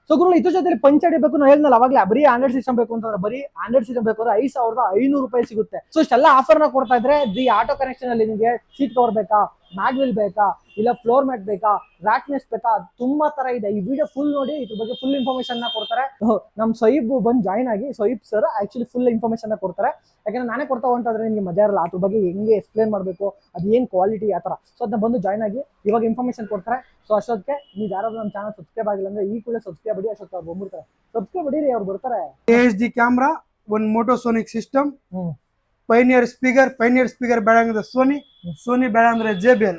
So ಗುರು ಇದ್ರ ಜೊತೆ punch ಬೇಕು ನಾನು ಹೇಳ್ನಲ್ಲ ಅವಾಗಲೇ ಬರೀ ಆಂಡ್ರಾಯ್ಡ್ ಸಿಸ್ಟಮ್ ಬೇಕು ಅಂತಂದ್ರೆ ಬರೀ ಆಂಡ್ರಾಯ್ಡ್ ಸಿಸ್ಟಮ್ ಬೇಕು ಅಂದ್ರೆ 5500 ರೂಪಾಯಿ ಸಿಗುತ್ತೆ. ಸೊ ಇಷ್ಟೆಲ್ಲ ಆಫರ್ ನ ಕೊಡ್ತಾ ಇದ್ರೆ ದಿ ಆಟೋ ಕನೆಕ್ಷನ್ ಅಲ್ಲಿ ನಿಮಗೆ ಸೀಟ್ ಕವರ್ ಬೇಕಾ, ಮ್ಯಾಗ್ವಿಲ್ ಬೇಕಾ, ಇಲ್ಲ ಫ್ಲೋರ್ ಮ್ಯಾಟ್ ಬೇಕಾ, ರಾಕ್ನೆಸ್ ಬೇಕಾ, ತುಂಬಾ ತರ ಇದೆ. ಈ ವಿಡಿಯೋ ಫುಲ್ ನೋಡಿ, ಇದ್ರ ಬಗ್ಗೆ ಫುಲ್ ಇನ್ಫಾರ್ಮೇಶನ್ ನ ಕೊಡ್ತಾರೆ. ನಮ್ ಸೈಬ್ ಬಂದು ಜಾಯ್ನ್ ಆಗಿ, ಸೈಬ್ ಸರ್ ಆಕ್ಚುಲಿ ಫುಲ್ ಇನ್ಫಾರ್ಮೇಶನ್ ನ ಕೊಡ್ತಾರೆ. ಯಾಕಂದ್ರೆ ನಾನೇ ಕೊಡ್ತಾ ಹೊಂಟಾದ್ರೆ ನಿಮ್ಗೆ ಮಜಾ ಇರಲ್ಲ, ಅದ್ರ ಬಗ್ಗೆ ಹೆಂಗೆ ಎಕ್ಸ್ಪ್ಲೇನ್ ಮಾಡಬೇಕು, ಅದು ಏನ್ ಕ್ವಾಲಿಟಿ ಆ ತರ. ಸೊ ಅದನ್ನ ಬಂದು ಜಾಯ್ನ್ ಆಗಿ ಇವಾಗ ಇನ್ಫಾರ್ಮೇಶನ್ ಕೊಡ್ತಾರೆ. ಸೊ ಅಷ್ಟೊತ್ತಿಗೆ ನೀವು ಯಾರಾದ್ರೂ ನಮ್ಮ ಚಾನಲ್ ಸಬ್ಸ್ಕ್ರೈಬ್ ಆಗಿಲ್ಲ ಅಂದ್ರೆ ಈ ಕೂಡ ಸಬ್ಸ್ಕ್ರೈಬ್ ಮಾಡಿ. ಅಷ್ಟೊತ್ತು ಅವ್ರು ಬಂದ್ಬಿಡ್ತಾರೆ, ಸಬ್ಸ್ಕ್ರೈಬ್ ಮಾಡಿರಿ, ಅವ್ರು ಬರ್ತಾರೆ. HD ಕ್ಯಾಮ್ರಾ, ಒಂದು ಮೋಟೋಸೋನಿಕ್ ಸಿಸ್ಟಮ್, ಪೈನಿಯರ್ ಸ್ಪೀಕರ್ ಬೇಡ ಅಂದ್ರೆ ಸೋನಿ ಬೇಡ ಅಂದ್ರೆ JBL,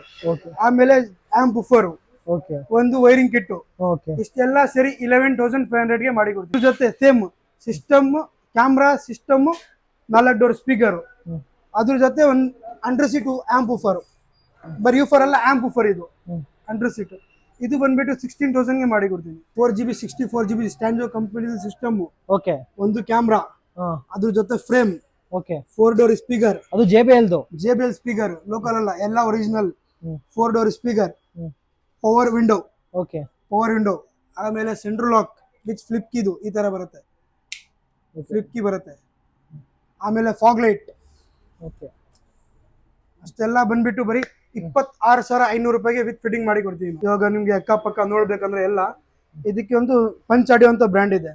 ಆಮೇಲೆ ಆಂಪ್ 4, ಒಂದು ವೈರಿಂಗ್ ಕಿಟ್, ಇಷ್ಟೆಲ್ಲ ಸರಿ 11,500 ಗೆ ಮಾಡಿ ಕೊಡ್ತೀವಿ. ಜೊತೆ same system, camera system, 4 door speaker, ಅದ್ರ ಜೊತೆ ಒಂದು ಅಂಡರ್ ಸೀಟ್ ಆಂಪ್ 4, ಬರೀ ಯೂಫರ್ ಅಲ್ಲ ಆಂಪ್ 4 ಇದು ಅಂಡರ್ ಸೀಟ್. ಇದು ಬಂದ್ಬಿಟ್ಟು 16,000 ಗೆ ಮಾಡಿ ಕೊಡ್ತೀವಿ. 4GB 64GB ಸ್ಟ್ಯಾಂಡೋ ಕಂಪನಿ ಸಿಸ್ಟಮ್, ಒಂದು ಕ್ಯಾಮ್ರಾ, ಅದ್ರ ಜೊತೆ ಫ್ರೇಮ್, 4 ಡೋರ್ ಸ್ಪೀಕರ್, ಅದು JBL ಸ್ಪೀಕರ್, ಲೋಕಲ್ ಅಲ್ಲ ಎಲ್ಲ original. 4 door speaker, power window, ಆಮೇಲೆ ಸೆಂಟ್ರಲ್ ಲಾಕ್ ವಿತ್ ಫ್ಲಿಪ್ ಕೀದು ಈ ತರ ಬರುತ್ತೆ, ಫ್ಲಿಪ್ ಕೀ ಬರುತ್ತೆ. ಆಮೇಲೆ ಫಾಗ್ ಲೈಟ್, ಅಷ್ಟೆಲ್ಲ ಬಂದ್ಬಿಟ್ಟು ಬರೀ 26,500 ರೂಪಾಯಿಗೆ ವಿತ್ ಫಿಟ್ಟಿಂಗ್ ಮಾಡಿ ಕೊಡ್ತೀವಿ. ಇವಾಗ ನಿಮ್ಗೆ ಅಕ್ಕಪಕ್ಕ ನೋಡ್ಬೇಕಂದ್ರೆ ಎಲ್ಲ ಇದಕ್ಕೆ ಒಂದು ಪಂಚ್ ಆಡಿಯೋ ಅಂತ ಬ್ರ್ಯಾಂಡ್ ಇದೆ,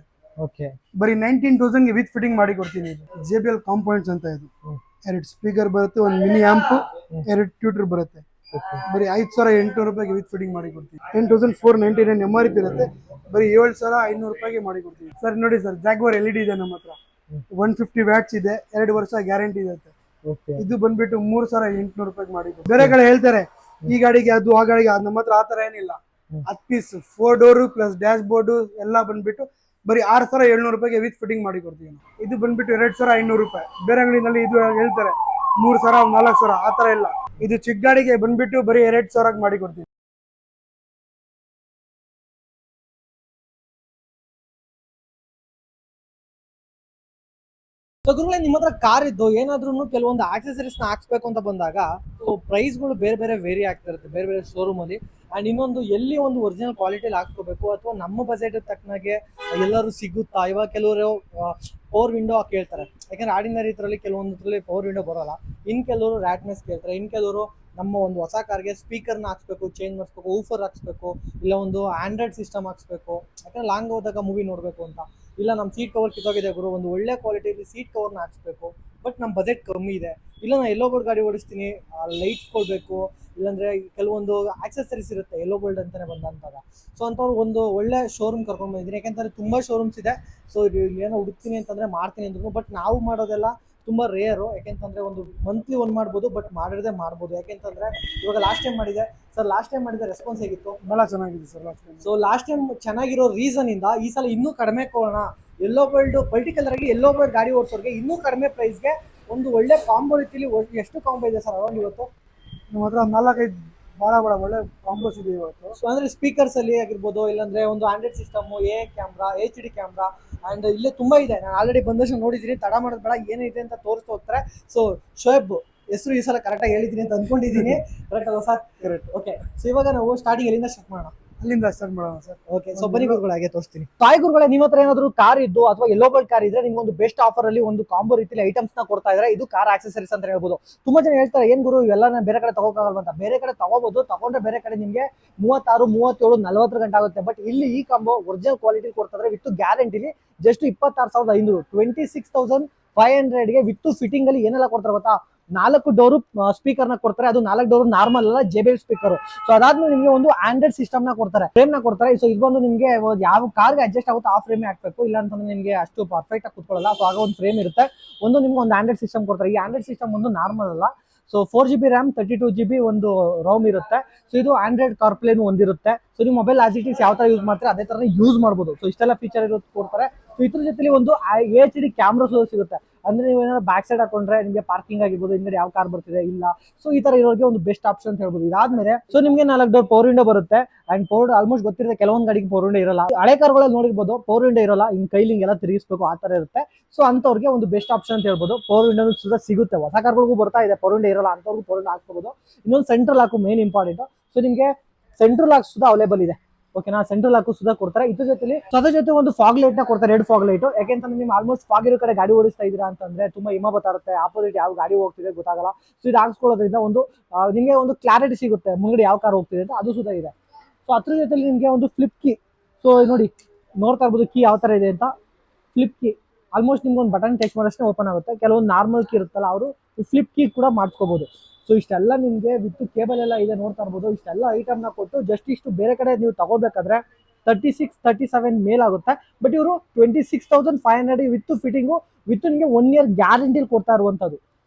ಬರೀ 19,000 ಗೆ ವಿತ್ ಫಿಟ್ಟಿಂಗ್ ಮಾಡಿ ಕೊಡ್ತೀನಿ. JBL ಕಾಂಪೌಂಡ್ಸ್ ಅಂತ ಇದು, 2 ಸ್ಪೀಕರ್ ಬರುತ್ತೆ, ಒಂದು ಮಿನಿ ಆಂಪ್, 2 ಟ್ಯೂಟರ್ ಬರುತ್ತೆ. ಬರೀ 5,800 ರೂಪಾಯಿಗೆ ವಿತ್ ಫಿಟ್ಟಿಂಗ್ ಮಾಡಿ ಕೊಡ್ತೀವಿ. 10,499 MRP ಇರುತ್ತೆ, ಬರೀ 7,500 ರೂಪಾಯಿಗೆ ಮಾಡಿ ಕೊಡ್ತೀವಿ. ಸರ್ ನೋಡಿ ಸರ್, ಜಾಗ್ವಾರ್ LED ಇದೆ ನಮ್ಮ ಹತ್ರ, 150 ವ್ಯಾಟ್ಸ್ ಇದೆ, 2 ವರ್ಷ ಗ್ಯಾರಂಟಿ ಇರುತ್ತೆ. ಇದು ಬಂದ್ಬಿಟ್ಟು 3,800 ರೂಪಾಯಿಗೆ ಮಾಡಿ. ಬೇರೆ ಕಡೆ ಹೇಳ್ತಾರೆ ಈ ಗಾಡಿಗೆ ಅದು ಆ ಗಾಡಿಗೆ, ನಮ್ಮ ಹತ್ರ ಆತರ ಏನಿಲ್ಲ. 10 piece 4 door plus dashboard ಎಲ್ಲ ಬಂದ್ಬಿಟ್ಟು ಬರೀ 6,700 ರೂಪಾಯಿಗೆ ವಿತ್ ಫಿಟ್ಟಿಂಗ್ ಮಾಡಿ ಕೊಡ್ತೀವಿ. ಇದು ಬಂದ್ಬಿಟ್ಟು 2,500 ರೂಪಾಯಿ. ಬೇರೆ ಅಂಗಡಿನಲ್ಲಿ ಇದು ಹೇಳ್ತಾರೆ 3,000 4,000, ಆತರ ಇಲ್ಲ. ಇದು ಚಿಕ್ಕ ಗಾಡಿಗೆ ಬಂದ್ಬಿಟ್ಟು ಬರೀ 2,000 ಮಾಡಿ ಕೊಡ್ತೀವಿ. ಸೊ ಗುರುಗಳೇ, ನಿಮ್ಮ ಹತ್ರ ಕಾರ್ ಇದ್ದು ಏನಾದ್ರೂ ಕೆಲವೊಂದು ಆಕ್ಸೆಸರೀಸ್ ನ ಹಾಕ್ಸ್ಬೇಕು ಅಂತ ಬಂದಾಗ ಪ್ರೈಸ್ ಗಳು ಬೇರೆ ಬೇರೆ ವೇರಿ ಆಗ್ತಾ ಇರುತ್ತೆ ಬೇರೆ ಬೇರೆ ಶೋರೂಮ್ ಅಲ್ಲಿ. ಅಂಡ್ ಇನ್ನೊಂದು ಎಲ್ಲಿ ಒಂದು ಒರಿಜಿನಲ್ ಕ್ವಾಲಿಟಿಲಿ ಹಾಕ್ಸ್ಕೋಬೇಕು ಅಥವಾ ನಮ್ಮ ಬಜೆಟ್ ತಕ್ಕನಾಗೆ ಎಲ್ಲರೂ ಸಿಗುತ್ತಾ. ಇವಾಗ ಕೆಲವರು ಪವರ್ ವಿಂಡೋ ಕೇಳ್ತಾರೆ, ಯಾಕಂದ್ರೆ ಆರ್ಡಿನರಿ ಇದ್ರಲ್ಲಿ ಕೆಲವೊಂದ್ರಲ್ಲಿ ಪವರ್ ವಿಂಡೋ ಬರೋಲ್ಲ. ಇನ್ ಕೆಲವರು ರ್ಯಾಟ್ನೆಸ್ ಕೇಳ್ತಾರೆ, ಇನ್ ಕೆಲವರು ನಮ್ಮ ಒಂದು ಹೊಸ ಕಾರ್ಗೆ ಸ್ಪೀಕರ್ನ ಹಾಕ್ಸ್ಬೇಕು, ಚೇಂಜ್ ಮಾಡಿಸ್ಬೇಕು, ಊಫರ್ ಹಾಕ್ಸ್ಬೇಕು, ಇಲ್ಲ ಒಂದು ಆಂಡ್ರಾಯ್ಡ್ ಸಿಸ್ಟಮ್ ಹಾಕ್ಸ್ಬೇಕು, ಯಾಕಂದ್ರೆ ಲಾಂಗ್ ಹೋದಾಗ ಮೂವಿ ನೋಡಬೇಕು ಅಂತ. ಇಲ್ಲ ನಮ್ಮ ಸೀಟ್ ಕವರ್ ಕಿತ್ತೋಗಿದೆ ಗುರು, ಒಂದು ಒಳ್ಳೆ ಕ್ವಾಲಿಟಿಯಲ್ಲಿ ಸೀಟ್ ಕವರ್ನ ಹಾಕ್ಸ್ಬೇಕು, ಬಟ್ ನಮ್ಮ ಬಜೆಟ್ ಕಮ್ಮಿ ಇದೆ. ಇಲ್ಲ ನಾನು ಎಲ್ಲೋ ಬೋರ್ಡ್ ಗಾಡಿ ಓಡಿಸ್ತೀನಿ, ಲೈಟ್ಸ್ ಕೊಡಬೇಕು, ಇಲ್ಲಾಂದ್ರೆ ಕೆಲವೊಂದು ಆಕ್ಸೆಸರೀಸ್ ಇರುತ್ತೆ ಎಲ್ಲೋ ಬೋಲ್ಡ್ ಅಂತಾನೆ ಬಂದಂತಾಗ. ಸೊ ಅಂಥವ್ರು ಒಂದು ಒಳ್ಳೆ ಶೋರೂಮ್ ಕರ್ಕೊಂಡು ಬಂದಿದ್ದೀನಿ, ಯಾಕೆಂತಂದ್ರೆ ತುಂಬಾ ಶೋರೂಮ್ಸ್ ಇದೆ. ಸೊ ಏನೋ ಹುಡುಕ್ತೀನಿ ಅಂತಂದ್ರೆ ಮಾಡ್ತೀನಿ ಅಂದ್ರು, ಬಟ್ ನಾವು ಮಾಡೋದೆಲ್ಲ ತುಂಬಾ ರೇರು. ಯಾಕೆಂತಂದ್ರೆ ಒಂದು ಮಂತ್ಲಿ ಒಂದು ಮಾಡ್ಬೋದು, ಬಟ್ ಮಾಡಿರದೆ ಮಾಡ್ಬೋದು. ಯಾಕೆಂತಂದ್ರೆ ಇವಾಗ ಲಾಸ್ಟ್ ಟೈಮ್ ಮಾಡಿದೆ ರೆಸ್ಪಾನ್ಸ್ ಹೇಗಿತ್ತು? ಬಹಳ ಚೆನ್ನಾಗಿದೆ sir last time. So last time ಚೆನ್ನಾಗಿರೋ ರೀಸನ್ ಇಂದ ಈ ಸಲ ಇನ್ನೂ ಕಡಿಮೆ ಕೊಡೋಣ. ಎಲ್ಲೋ ವರ್ಲ್ಡ್ ಪರ್ಟಿಕ್ಯುಲರ್ ಆಗಿ ಎಲ್ಲೋ ವರ್ಲ್ಡ್ ಗಾಡಿ ಓಡಿಸೋರಿಗೆ ಇನ್ನೂ ಕಡಿಮೆ ಪ್ರೈಸ್ಗೆ ಒಂದು ಒಳ್ಳೆ ಕಾಂಬೋ ರೀತಿಲಿ. ಎಷ್ಟು ಕಾಂಬೋ ಇದೆ ಸರ್ ಅರೌಂಡ್ ಇವತ್ತು? ನಮ್ಮ ಹತ್ರ 4-5 ಬಹಳ ಒಳ್ಳೆ ಕಾಂಬೋಸ್ ಇದೆ ಇವತ್ತು. ಸೊ ಅಂದ್ರೆ ಸ್ಪೀಕರ್ಸ್ ಅಲ್ಲಿ ಆಗಿರ್ಬೋದು, ಇಲ್ಲಾಂದ್ರೆ ಒಂದು android system, camera, HD camera, and ಇಲ್ಲೇ ತುಂಬಾ ಇದೆ. ನಾನು ಆಲ್ರೆಡಿ ಬಂದಷ್ಟು ನೋಡಿದ್ದೀನಿ, ತಡ ಮಾಡೋದು ಬೇಡ, ಏನಿದೆ ಅಂತ ತೋರಿಸ್ತಾ ಹೋಗ್ತಾರೆ. ಸೊ ಶೋಯಬ್ ಹೆಸರು ಈ ಸಲ ಕರೆಕ್ಟಾಗಿ ಹೇಳಿದ್ದೀನಿ ಅಂತ ಅನ್ಕೊಂಡಿದ್ದೀನಿ. ಕರೆಕ್ಟ್ ಅಲ್ಲ ಸರ್? ಕರೆಕ್ಟ್. ಓಕೆ, ಸೊ ಇವಾಗ ನಾವು ಸ್ಟಾರ್ಟಿಂಗ್ ಎಲ್ಲಿಂದ ಸ್ಟಾರ್ಟ್ ಮಾಡೋಣ? ಅಲ್ಲಿಂದ ಸ್ಟಾರ್ಟ್ ಮಾಡೋಣ ಸರ್. ಓಕೆ, ಸೊ ಬನ್ನಿ ಗುರುಗಳು, ಹಾಗೆ ತೋರಿಸ್ತೀನಿ. ತಾಯಿ ಗುರುಗಳೇ, ನಿಮ್ಮ ಹತ್ರ ಏನಾದ್ರು ಕಾರ್ ಇದ್ದು ಅಥವಾ ಎಲ್ಲೋ ಬೋಲ್ಡ್ ಕಾರ್ ಇದ್ರೆ ನಿಮ್ಗೆ ಒಂದು ಬೆಸ್ಟ್ ಆಫರ್ ಅಲ್ಲಿ ಒಂದು ಕಾಂಬೋ ರೀತಿಯಲ್ಲಿ ಐಟಮ್ಸ್ ನ ಕೊಡ್ತಾ ಇದ್ದಾರೆ. ಇದು ಕಾರ್ ಆಕ್ಸೆಸರೀಸ್ ಅಂತ ಹೇಳ್ಬೋದು. ತುಂಬಾ ಜನ ಹೇಳ್ತಾರೆ, ಏನ್ ಗುರು ಇವೆಲ್ಲ ಬೇರೆ ಕಡೆ ತಗೋಕಾಗಲ್ಲ ಅಂತ. ಬೇರೆ ಕಡೆ ತಗೋಬಹುದು, ತಗೊಂಡ್ರೆ ಬೇರೆ ಕಡೆ ನಿಮ್ಗೆ 36, 37, 40 ಗಂಟೆ ಆಗುತ್ತೆ. ಬಟ್ ಇಲ್ಲಿ ಈ ಕಾಂಬೋ ಒರಿಜಿನಲ್ ಕ್ವಾಲಿಟಿ ಕೊಡ್ತಾರೆ ವಿತ್ ಗ್ಯಾರಂಟಿಲಿ. ಜಸ್ಟ್ 26,500, 26,500 ಗೆ ವಿತ್ ಫಿಟ್ಟಿಂಗ್ ಅಲ್ಲಿ ಏನೆಲ್ಲ ಕೊಡ್ತಾರೆ ಗೊತ್ತಾ? 4 ಡೋರು ಸ್ಪೀಕರ್ ನ ಕೊಡ್ತಾರೆ, ಅದು 4 ಡೋರ್ ನಾರ್ಮಲ್ ಅಲ್ಲ, JBL ಸ್ಪೀಕರ್. ಸೊ ಅದಾದ್ಮೇಲೆ ನಿಮ್ಗೆ ಒಂದು ಆಂಡ್ರಾಯ್ಡ್ ಸಿಸ್ಟಮ್ ನ ಕೊಡ್ತಾರೆ, ಫ್ರೇಮ್ ನ ಕೊಡ್ತಾರೆ. ಸೊ ಇದು ಬಂದು ನಿಮ್ಗೆ ಯಾವ ಕಾರ್ಗೆ ಅಡ್ಜಸ್ಟ್ ಆಗುತ್ತೋ ಆ ಫ್ರೇಮ್ ಹಾಕ್ಬೇಕು, ಇಲ್ಲ ಅಂತಂದ್ರೆ ನಿಮ್ಗೆ ಅಷ್ಟು ಪರ್ಫೆಕ್ಟ್ ಆಗಿ ಕುತ್ಕೊಳ್ಳಲ್ಲ. ಸೊ ಆಗ ಒಂದು ಫ್ರೇಮ್ ಇರುತ್ತೆ. ನಿಮ್ಗೆ ಒಂದು ಆಂಡ್ರಾಯ್ಡ್ ಸಿಸ್ಟಮ್ ಕೊಡ್ತಾರೆ. ಈ ಆಂಡ್ರಾಯ್ಡ್ ಸಿಸ್ಟಮ್ ಒಂದು ನಾರ್ಮಲ್ ಅಲ್ಲ. ಸೊ 4GB RAM, 32GB ಒಂದು ROM ಇರುತ್ತೆ. ಸೊ ಇದು ಆಂಡ್ರಾಯ್ಡ್ ಕಾರ್ಪ್ಲೇನು ಒಂದಿರುತ್ತೆ. ಸೊ ನೀವು ಮೊಬೈಲ್ ಆಸ್ ಇಟ್ ಇಸ್ ಯಾವ ತರ ಯೂಸ್ ಮಾಡ್ತಾರೆ ಅದೇ ತರ ಯೂಸ್ ಮಾಡ್ಬೋದು. ಸೊ ಇಷ್ಟೆಲ್ಲ ಫೀಚರ್ ಇರೋದು ಕೊಡ್ತಾರೆ. ಸೊ ಇದ್ರ ಜೊತೆಲಿ ಒಂದು HD ಕ್ಯಾಮ್ರಾ ಸಿಗುತ್ತೆ. ಅಂದ್ರೆ ನೀವು ಏನಾದ್ರು ಬ್ಯಾಕ್ ಸೈಡ್ ಹಾಕೊಂಡ್ರೆ ನಿಮಗೆ ಪಾರ್ಕಿಂಗ್ ಆಗಿರ್ಬೋದು, ಹಿಂದೆ ಯಾವ ಕಾರ್ ಬರ್ತಿದೆ ಇಲ್ಲ, ಸೊ ಈ ತರ ಇರೋರಿಗೆ ಒಂದು ಬೆಸ್ಟ್ ಆಪ್ಷನ್ ಅಂತ ಹೇಳ್ಬೋದು. ಇದಾದ್ಮೇಲೆ ಸೊ ನಿಮ್ಗೆ 4 ಡೋರ್ ಪವರ್ ವಿಂಡೋ ಬರುತ್ತೆ. ಅಂಡ್ ಪವರ್ ಆಲ್ಮೋಸ್ಟ್ ಗೊತ್ತಿರುತ್ತೆ, ಕೆಲವೊಂದು ಗಾಡಿಗೆ ಪವರ್ ವಿಂಡೋ ಇರಲ್ಲ. ಹಳೆ ಕಾರ್ಗಳಲ್ಲಿ ನೋಡಿರ್ಬೋದು ಪವರ್ ವಿಂಡೋ ಇರಲ್ಲ, ಹಿಂಗ್ ಕೈಲಿಂಗ್ ಎಲ್ಲ ತಿರುಗಿಸ್ಬೇಕು, ಆ ತರ ಇರುತ್ತೆ. ಸೊ ಅಂತವ್ರಿಗೆ ಒಂದು ಬೆಸ್ಟ್ ಆಪ್ಷನ್ ಅಂತ ಹೇಳ್ಬೋದು. ಪವರ್ ವಿಂಡೋ ಸುದ ಸಿಗುತ್ತೆ, ಹೊಸ ಕಾರ್ಗಳಿಗೂ ಬರ್ತಾ ಇದೆ. ಪವರ್ ವಿಂಡೋ ಇರಲ್ಲ ಅಂತವ್ರಿಗೂ ಪವರ್ ವಿಂಡೋ ಹಾಕ್ಬೋದು. ಇನ್ನೊಂದು central lock main important. So ನಿಮ್ಗೆ ಸೆಂಟ್ರಲ್ ಲಾಕ್ ಸುದ ಅವೈಲೇಬಲ್ ಇದೆ. ಓಕೆನಾ. ಸೆಂಟ್ರಲ್ ಲಾಕ್ ಸುಧಾ ಕೊಡ್ತಾರೆ. ಇದ್ರ ಜೊತೆ ಒಂದು ಫಾಗ್ ಲೈಟ್ ನ ಕೊಡ್ತಾರೆ, 2 ಫಾಗ್ ಲೈಟ್. ಯಾಕೆಂತಂದ್ರೆ ನೀವು ಆಲ್ಮೋಸ್ಟ್ ಫಾಗ್ ಇರೋ ಕಡೆ ಗಾಡಿ ಓಡಿಸ್ತಾ ಇದೀರಾ ಅಂತಂದ್ರೆ ತುಂಬಾ ಹಿಮ ಬರುತ್ತೆ, ಆಪೋಸಿಟ್ ಯಾವ ಗಾಡಿ ಹೋಗ್ತಿದೆ ಗೊತ್ತಾಗಲ್ಲ. ಸೊ ಇದು ಹಾಕ್ಸ್ಕೊಳ್ಳೋದ್ರಿಂದ ನಿಮಗೆ ಒಂದು ಕ್ಲಾರಿಟಿ ಸಿಗುತ್ತೆ ಮುಂಗಡೆ ಯಾವ ಕಾರ್ ಹೋಗ್ತಿದೆ ಅಂತ, ಅದು ಸುಧಾ ಇದೆ. ಸೊ ಅದ್ರ ಜೊತೆಲಿ ನಿಮಗೆ ಒಂದು ಫ್ಲಿಪ್ ಕೀ. ಸೊ ನೋಡಿ ನೋಡ್ತಾ ಇರ್ಬೋದು ಕೀ ಯಾವ ತರ ಇದೆ ಅಂತ. ಫ್ಲಿಪ್ ಕೀ ಆಲ್ಮೋಸ್ಟ್ ನಿಮ್ಗೆ ಒಂದು ಬಟನ್ ಟಚ್ ಮಾಡೋಷ್ಟೇ ಓಪನ್ ಆಗುತ್ತೆ. ಕೆಲವೊಂದು ನಾರ್ಮಲ್ ಕೀ ಇರುತ್ತಲ್ಲ ಅವರು ಫ್ಲಿಪ್ ಕೀ ಕೂಡ ಮಾಡ್ಕೋಬಹುದು. ಸೊ ಇಷ್ಟೆಲ್ಲ ನಿಮಗೆ ವಿತ್ ಕೇಬಲ್ ಎಲ್ಲ ಇದೆ ನೋಡ್ತಾ ಇರ್ಬೋದು. ಇಷ್ಟೆಲ್ಲ ಐಟಮ್ನ ಕೊಟ್ಟು ಜಸ್ಟ್ ಇಷ್ಟು ಬೇರೆ ಕಡೆ ನೀವು ತಗೋಬೇಕಾದ್ರೆ 36-37 ಮೇಲಾಗುತ್ತೆ. ಬಟ್ ಇವರು 26,500 ವಿತ್ ಫಿಟ್ಟಿಂಗು ವಿತ್ ನಿಮಗೆ 1 ಇಯರ್ ಗ್ಯಾರಂಟಿ ಕೊಡ್ತಾ ಇರುವಂತದ್ದು.